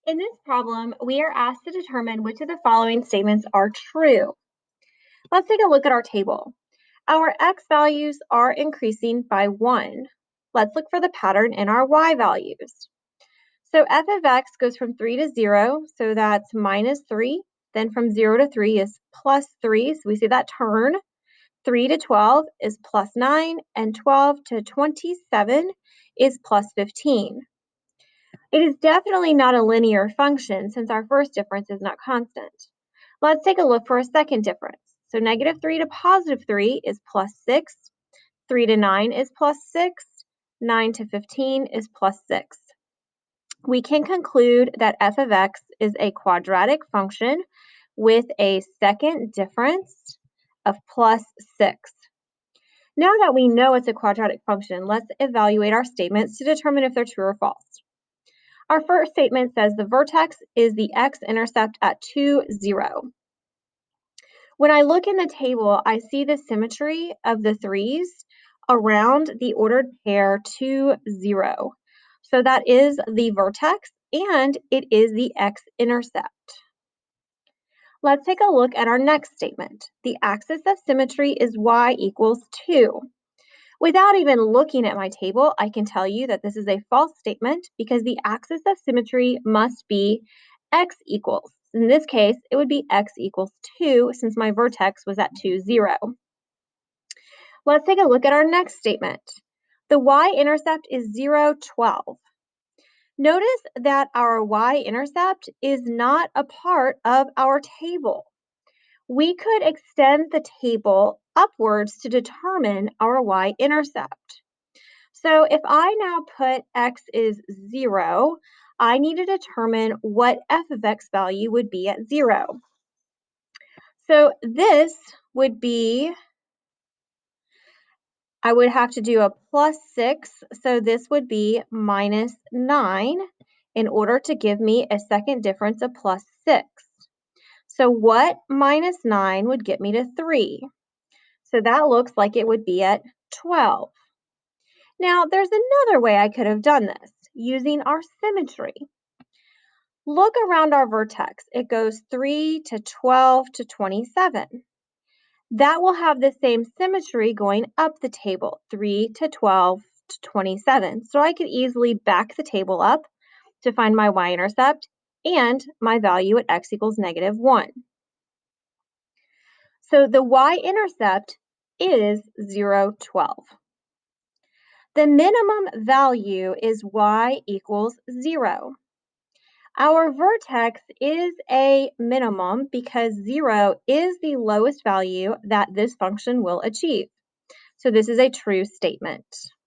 In this problem, we are asked to determine which of the following statements are true. Let's take a look at our table. Our x values are increasing by 1. Let's look for the pattern in our y values. So f of x goes from 3 to 0, so that's minus 3. Then from 0 to 3 is plus 3, so we see that turn. 3 to 12 is plus 9, and 12 to 27 is plus 15. It is definitely not a linear function since our first difference is not constant. Let's take a look for a second difference. So negative 3 to positive 3 is plus 6, 3 to 9 is plus 6, 9 to 15 is plus 6. We can conclude that f of x is a quadratic function with a second difference of plus 6. Now that we know it's a quadratic function, let's evaluate our statements to determine if they're true or false. Our first statement says the vertex is the x-intercept at 2, 0. When I look in the table, I see the symmetry of the 3's around the ordered pair 2, 0. So that is the vertex and it is the x-intercept. Let's take a look at our next statement. The axis of symmetry is y equals 2. Without even looking at my table, I can tell you that this is a false statement because the axis of symmetry must be x equals. In this case, it would be x equals 2 since my vertex was at 2, 0. Let's take a look at our next statement. The y-intercept is 0, 12. Notice that our y-intercept is not a part of our table. We could extend the table upwards to determine our y-intercept. So if I now put x is 0, I need to determine what f of x value would be at 0. So this would be, I would have to do a plus 6, so this would be minus 9 in order to give me a second difference of plus 6. So what minus 9 would get me to 3? So that looks like it would be at 12. Now, there's another way I could have done this, using our symmetry. Look around our vertex. It goes 3 to 12 to 27. That will have the same symmetry going up the table, 3 to 12 to 27. So I could easily back the table up to find my y-intercept and my value at x equals negative 1. So the y-intercept is 0, 12. The minimum value is y equals 0. Our vertex is a minimum because 0 is the lowest value that this function will achieve. So this is a true statement.